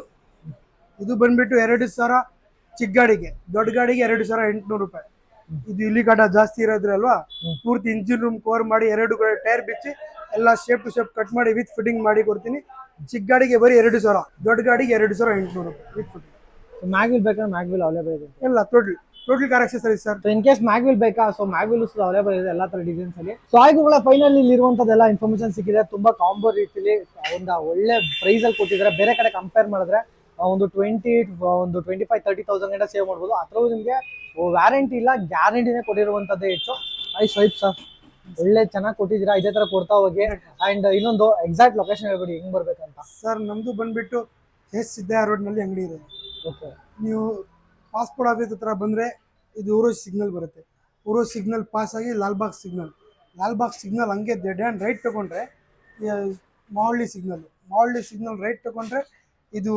ಇದು ಬಂದ್ಬಿಟ್ಟು 2,000 ಚಿಕ್ಕ ಗಾಡಿಗೆ, ದೊಡ್ಡ ಗಾಡಿಗೆ 2,800 ರೂಪಾಯಿ. ಇದು ಇಲ್ಲಿ ಕಾಟ ಜಾಸ್ತಿ ಇರೋದ್ರಲ್ವಾ, ಪೂರ್ತಿ ಇಂಜಿನ್ ರೂಮ್ ಕವರ್ ಮಾಡಿ 2 ಟೈರ್ ಬಿಚ್ಚಿ ಎಲ್ಲ ಶೇಪ್ ಟು ಶೇಪ್ ಕಟ್ ಮಾಡಿ ವಿತ್ ಫಿಟ್ಟಿಂಗ್ ಮಾಡಿ ಕೊಡ್ತೀನಿ. ಚಿಕ್ಕ ಗಾಡಿಗೆ ಬರೀ 2,000, ದೊಡ್ಡ ಗಾಡಿಗೆ 2,800 ರೂಪಾಯಿ ವಿತ್ ಫಿಟ್ಟಿಂಗ್. ಮ್ಯಾಗ್ವಿಲ್ ಬೇಕಾದ್ರೆ ಮ್ಯಾಗ್ವಿಲ್ ಅವೈಲೇಬಲ್ ಇದೆ. ಎಲ್ಲ total car accessories sir. In case mag wheel ಬೇಕಾ, ಸೊ ಮ್ಯಾಗ್ವಿಲ್ ಅವೈಲೇಬಲ್ ಇದೆ ಎಲ್ಲ ತರ ಡಿಸೈನ್ಸ್ ಅಲ್ಲಿ. ಸೊ ಆಯ್ಗುಗಳ ಫೈನಲ್ ಇಲ್ಲಿ ಇರುವಂತದ್ದೆಲ್ಲ ಇನ್ಫಾರ್ಮೇಶನ್ ಸಿಕ್ಕಿದೆ. ತುಂಬಾ ಕಾಂಬೋ ರೀತಿಲಿ ಒಂದು ಒಳ್ಳೆ ಪ್ರೈಸ್ ಅಲ್ಲಿ ಕೊಟ್ಟಿದ್ದಾರೆ. ಬೇರೆ ಕಡೆ ಕಂಪೇರ್ ಮಾಡಿದ್ರೆ ಒಂದು 25-30,000 ಗಂಟೆ ಸೇವ್ ಮಾಡ್ಬೋದು. ಅಥವಾ ನಿಮಗೆ ವ್ಯಾರಂಟಿ ಇಲ್ಲ, ಗ್ಯಾರಂಟಿನೇ ಕೊಟ್ಟಿರುವಂತದ್ದೇ ಹೆಚ್ಚು. ಸ್ವೈಪ್ ಸರ್, ಒಳ್ಳೆ ಚೆನ್ನಾಗಿ ಕೊಟ್ಟಿದ್ದೀರಾ, ಇದೇ ತರ ಕೊಡ್ತಾ ಹೋಗಿ. ಅಂಡ್ ಇನ್ನೊಂದು ಎಕ್ಸಾಕ್ಟ್ ಲೊಕೇಶನ್ ಹೇಳ್ಬಿಡಿ, ಹೆಂಗ್ ಬರ್ಬೇಕಂತ. ಸರ್ ನಮ್ದು ಬಂದ್ಬಿಟ್ಟು ಸಿದ್ದಯ್ಯ ರೋಡ್ ನಲ್ಲಿ ಅಂಗಡಿ ಇದೆ. ನೀವು ಪಾಸ್ಪೋರ್ಟ್ ಆಫೀಸ್ ಹತ್ರ ಬಂದ್ರೆ ಇದು ಊರೋಜ್ ಸಿಗ್ನಲ್ ಬರುತ್ತೆ. ಊರೋಜ್ ಸಿಗ್ನಲ್ ಪಾಸ್ ಆಗಿ ಲಾಲ್ಬಾಗ್ ಸಿಗ್ನಲ್ ಹಂಗೆ ಡೆಡ್ ಹ್ಯಾಂಡ್ ರೈಟ್ ತಗೊಂಡ್ರೆ ಮಾವಳ್ಳಿ ಸಿಗ್ನಲ್ ರೈಟ್ ತಗೊಂಡ್ರೆ ಇದು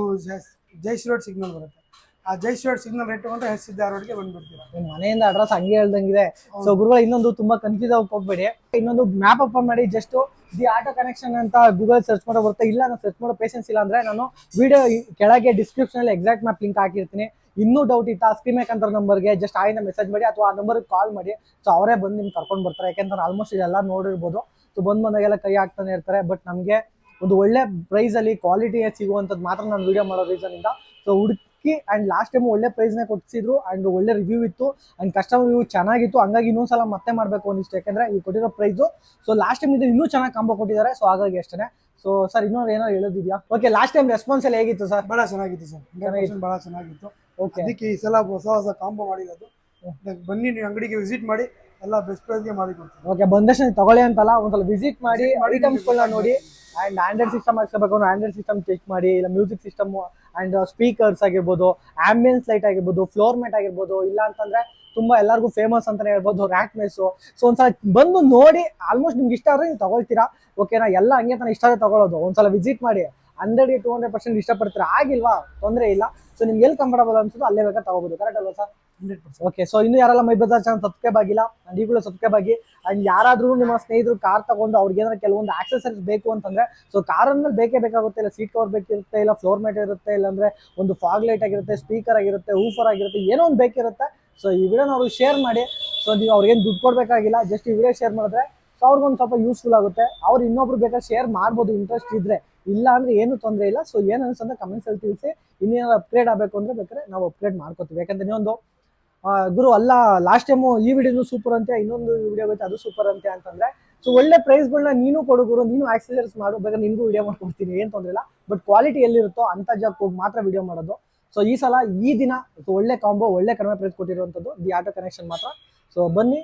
ಜೈಸ್ ರೋಡ್ ಸಿಗ್ನಲ್ ಬರುತ್ತೆ. ಆ ಜೈಸ್ ರೋಡ್ ಸಿಗ್ನಲ್ ರೈಟ್ ತಗೊಂಡ್ರೆ ಸಿದ್ದಯ್ಯ ರೋಡ್ಗೆ ಬಂದ್ಬಿಡ್ತೀರಾ. ಮನೆಯಿಂದ ಅಡ್ರೆಸ್ ಹಂಗೆ ಹೇಳ್ದಂಗಿದೆ. ಸೊ ಗುರುಗಳು ಇನ್ನೊಂದು ತುಂಬಾ ಕನ್ಫ್ಯೂಸ್ ಆಗಿ ಹೋಗ್ಬೇಡಿ. ಇನ್ನೊಂದು ಮ್ಯಾಪ್ ಓಪನ್ ಮಾಡಿ ಜಸ್ಟ್ ದಿ ಆಟೋ ಕನೆಕ್ಷನ್ ಅಂತ ಗೂಗಲ್ ಸರ್ಚ್ ಮಾಡೋ ಬರುತ್ತೆ. ಇಲ್ಲ ನಾನು ಸರ್ಚ್ ಮಾಡೋ ಪೇಷನ್ಸ್ ಇಲ್ಲ ಅಂದ್ರೆ ನಾನು ವಿಡಿಯೋ ಕೆಳಗೆ ಡಿಸ್ಕ್ರಿಪ್ಷನ್ ಅಲ್ಲಿ ಎಕ್ಸಾಕ್ಟ್ ಮ್ಯಾಪ್ ಲಿಂಕ್ ಹಾಕಿರ್ತೀನಿ. ಇನ್ನೂ ಡೌಟ್ ಇತ್ತಾ ಸ್ಕ್ರೀನ್ ಮೇಕಂತ ನಂಬರ್ಗೆ ಜಸ್ಟ್ ಆಗಿನ ಮೆಸೇಜ್ ಮಾಡಿ ಅಥವಾ ಆ ನಂಬರ್ಗೆ ಕಾಲ್ ಮಾಡಿ. ಸೊ ಅವರೇ ಬಂದು ನಿಮ್ಗೆ ಕರ್ಕೊಂಡು ಬರ್ತಾರೆ. ಯಾಕೆಂದ್ರೆ ಆಲ್ಮೋಸ್ಟ್ ಇದೆಲ್ಲ ನೋಡಿರ್ಬೋದು. ಸೊ ಬಂದಾಗೆಲ್ಲ ಕೈ ಹಾಕ್ತಾನೆ ಇರ್ತಾರೆ. ಬಟ್ ನಮಗೆ ಒಂದು ಒಳ್ಳೆ ಪ್ರೈಸಲ್ಲಿ ಕ್ವಾಲಿಟಿ ಸಿಗುವಂಥದ್ದು ಮಾತ್ರ ನಾನು ವಿಡಿಯೋ ಮಾಡೋ ರೀಸನಿಂದ. ಸೊ ಹುಡುಕಿ ಆ್ಯಂಡ್ ಲಾಸ್ಟ್ ಟೈಮ್ ಒಳ್ಳೆ ಪ್ರೈಸ್ನೇ ಕೊಡ್ಸಿದ್ರು ಆ್ಯಂಡ್ ಒಳ್ಳೆ ರಿವ್ಯೂ ಇತ್ತು ಆ್ಯಂಡ್ ಕಸ್ಟಮರ್ ರಿವ್ಯೂ ಚೆನ್ನಾಗಿತ್ತು. ಹಂಗಾಗಿ ಇನ್ನೊಂದ್ಸಲ ಮತ್ತೆ ಮಾಡಬೇಕು ಅನ್ನಿಸ್ತು. ಯಾಕೆಂದರೆ ಈ ಕೊಟ್ಟಿರೋ ಪ್ರೈಸು ಸೊ ಲಾಸ್ಟ್ ಟೈಮ್ ಇದು ಇನ್ನೂ ಚೆನ್ನಾಗಿ ಕಾಂಬೋ ಕೊಟ್ಟಿದ್ದಾರೆ. ಸೊ ಹಾಗಾಗಿ ಅಷ್ಟೇ. ಸೊ ಸರ್ ಇನ್ನೊಂದು ಏನೋ ಹೇಳೋದಿದೆಯಾ? ಓಕೆ, ಲಾಸ್ಟ್ ಟೈಮ್ ರೆಸ್ಪಾನ್ಸ್ ಎಲ್ಲ ಹೇಗಿತ್ತು ಸರ್? ಬಹಳ ಚೆನ್ನಾಗಿತ್ತು ಸರ್, 100% ಬಹಳ ಚೆನ್ನಾಗಿತ್ತು. ಓಕೆ, ಅದಕ್ಕೆ ಈ ಸಲ ಹೊಸ ಕಾಂಬೋ ಮಾಡಿರೋದು. ಬನ್ನಿ, ನೀವು ಅಂಗಡಿಗೆ ವಿಸಿಟ್ ಮಾಡಿ, ಎಲ್ಲ ಬೆಸ್ಟ್ ಪ್ರೈಸ್ಗೆ ಮಾಡಿ ಕೊಡ್ತೀನಿ. ಓಕೆ, ಬಂದಷ್ಟು ತಗೊಳ್ಳಿ ಅಂತಲ್ಲ, ಒಂದ್ಸಲ ವಿಸಿಟ್ ಮಾಡಿ ಐಟಮ್ಸ್ಗಳನ್ನ ನೋಡಿ. ಆ್ಯಂಡ್ ಆಂಡ್ರಾಯ್ಡ್ ಸಿಸ್ಟಮ್ ಹಾಕ್ಸ್ಕೋಬೇಕು ಅಂದ್ರೆ ಆಂಡ್ರಾಯ್ಡ್ ಸಿಸ್ಟಮ್ ಚೆಕ್ ಮಾಡಿ, ಇಲ್ಲ ಮ್ಯೂಸಿಕ್ ಸಿಸ್ಟಮ್ ಆ್ಯಂಡ್ ಸ್ಪೀಕರ್ಸ್ ಆಗಿರ್ಬೋದು, ಆಂಬಿಯನ್ಸ್ ಲೈಟ್ ಆಗಿರ್ಬೋದು, ಫ್ಲೋರ್ ಮ್ಯಾಟ್ ಆಗಿರ್ಬೋದು, ಇಲ್ಲ ಅಂತಂದ್ರೆ ತುಂಬಾ ಎಲ್ಲರಿಗೂ ಫೇಮಸ್ ಅಂತಾನೆ ಹೇಳ್ಬೋದು ರ್ಯಾಕ್ ಮೆಸ್ಸು. ಸೊ ಒಂದ್ಸಲ ಬಂದು ನೋಡಿ, ಆಲ್ಮೋಸ್ಟ್ ನಿಮ್ಗೆ ಇಷ್ಟ ಆದ್ರೆ ನೀವು ತಗೊಳ್ತೀರಾ. ಓಕೆನಾ? ಎಲ್ಲ ಹಂಗೆ ತಾನೆ ಇಷ್ಟ ಆದ್ರೆ ತಗೊಳ್ಳೋದು. ಒಂದ್ಸಲ ವಿಸಿಟ್ ಮಾಡಿ, 100ಗೆ 200% ಇಷ್ಟಪಡ್ತೀರಾ, ಆಗಿಲ್ವಾ ತೊಂದರೆ ಇಲ್ಲ. ಸೊ ನಿಮ್ಗೆ ಎಲ್ಲಿ ಕಂಫರ್ಟಬಲ್ ಅನ್ಸುತ್ತೋ ಅಲ್ಲೇ ಬೇಕಾದ್ರೆ ತಗೋಬೋದು. ಕರೆಕ್ಟ್ ಅಲ್ವಾ ಸರ್? 100%. ಓಕೆ, ಸೊ ಇನ್ನು ಯಾರೆಲ್ಲ ಮೈ ಬಜಾರ್ ಚಾನಲ್ ಸಬ್ಸ್ಕ್ರೈಬ್ ಆಗಿಲ್ಲ ಅಂಡ್ ಈಗಲೂ ಸಬ್ಸ್ಕ್ರೈಬ್ ಆಗಿ. ಅಂಡ್ ಯಾರಾದ್ರೂ ನಿಮ್ಮ ಸ್ನೇಹಿತರು ಕಾರ್ ತಗೊಂಡು ಅವ್ರಿಗೆ ಏನಾದ್ರು ಕೆಲವೊಂದು ಆಕ್ಸೆಸರೀಸ್ ಬೇಕು ಅಂತಂದ್ರೆ, ಸೊ ಕಾರ್ ಅಂದ್ಮೇಲೆ ಬೇಕೇ ಬೇಕಾಗುತ್ತೆ. ಇಲ್ಲ ಸೀಟ್ ಕವರ್ ಬೇಕಿರುತ್ತೆ, ಇಲ್ಲ ಫ್ಲೋರ್ ಮ್ಯಾಟ್ ಇರುತ್ತೆ, ಇಲ್ಲಾಂದ್ರೆ ಒಂದು ಫಾಗ್ ಲೈಟ್ ಆಗಿರುತ್ತೆ, ಸ್ಪೀಕರ್ ಆಗಿರುತ್ತೆ, ಊಫರ್ ಆಗಿರುತ್ತೆ, ಏನೋ ಒಂದು ಬೇಕಿರುತ್ತೆ. ಸೊ ಈ ವಿಡಿಯೋನ ಅವ್ರಿಗೆ ಶೇರ್ ಮಾಡಿ. ಸೊ ನೀವು ಅವ್ರಿಗೇನು ದುಡ್ಡು ಕೊಡಬೇಕಾಗಿಲ್ಲ, ಜಸ್ಟ್ ಈ ವಿಡಿಯೋ ಶೇರ್ ಮಾಡಿದ್ರೆ ಸೊ ಅವ್ರಿಗೊಂದು ಸ್ವಲ್ಪ ಯೂಸ್ಫುಲ್ ಆಗುತ್ತೆ. ಅವ್ರು ಇನ್ನೊಬ್ರು ಬೇಕಾದ್ರೆ ಶೇರ್ ಮಾಡ್ಬೋದು ಇಂಟ್ರೆಸ್ಟ್ ಇದ್ರೆ, ಇಲ್ಲ ಅಂದ್ರೆ ಏನು ತೊಂದರೆ ಇಲ್ಲ. ಸೊ ಏನು ಅನ್ಸಂದ್ರೆ ಕಮೆಂಟ್ಸ್ ಅಲ್ಲಿ ತಿಳಿಸಿ. ಇನ್ನೇನಾದ್ರು ಅಪ್ಗ್ರೇಡ್ ಆಗಬೇಕು ಅಂದ್ರೆ ಬೇಕಾದ್ರೆ ನಾವು ಅಪ್ಗ್ರೇಡ್ ಮಾಡ್ಕೋತೀವಿ. ಯಾಕಂದ್ರೆ ಇನ್ನೊಂದು ಗುರು ಅಲ್ಲ, ಲಾಸ್ಟ್ ಟೈಮು ಈ ವಿಡಿಯೋನು ಸೂಪರ್ ಅಂತೆ, ಇನ್ನೊಂದು ವಿಡಿಯೋ ಬರುತ್ತೆ ಅದು ಸೂಪರ್ ಅಂತೆ ಅಂತಂದ್ರೆ, ಸೊ ಒಳ್ಳೆ ಪ್ರೈಸ್ಗಳನ್ನ ನೀನು ಕೊಡು ಗುರು, ನೀನು ಆಕ್ಸೆಸರೀಸ್ ಮಾಡು, ಬೇಕಾದ್ರೆ ನಿನ್ಗೂ ವಿಡಿಯೋ ಮಾಡ್ಕೊಡ್ತೀನಿ, ಏನು ತೊಂದರೆ ಇಲ್ಲ. ಬಟ್ ಕ್ವಾಲಿಟಿ ಎಲ್ಲಿರುತ್ತೋ ಅಂತ ಜಾಗಕ್ಕೆ ಹೋಗಿ ಮಾತ್ರ ವಿಡಿಯೋ ಮಾಡೋದು. ಸೊ ಈ ಸಲ ಈ ದಿನ ಒಳ್ಳೆ ಕಾಂಬೋ, ಒಳ್ಳೆ ಕಡಿಮೆ ಪ್ರೈಸ್ ಕೊಟ್ಟಿರುವಂಥದ್ದು ದಿ ಆಟೋ ಕನೆಕ್ಷನ್ ಮಾತ್ರ. ಸೊ ಬನ್ನಿ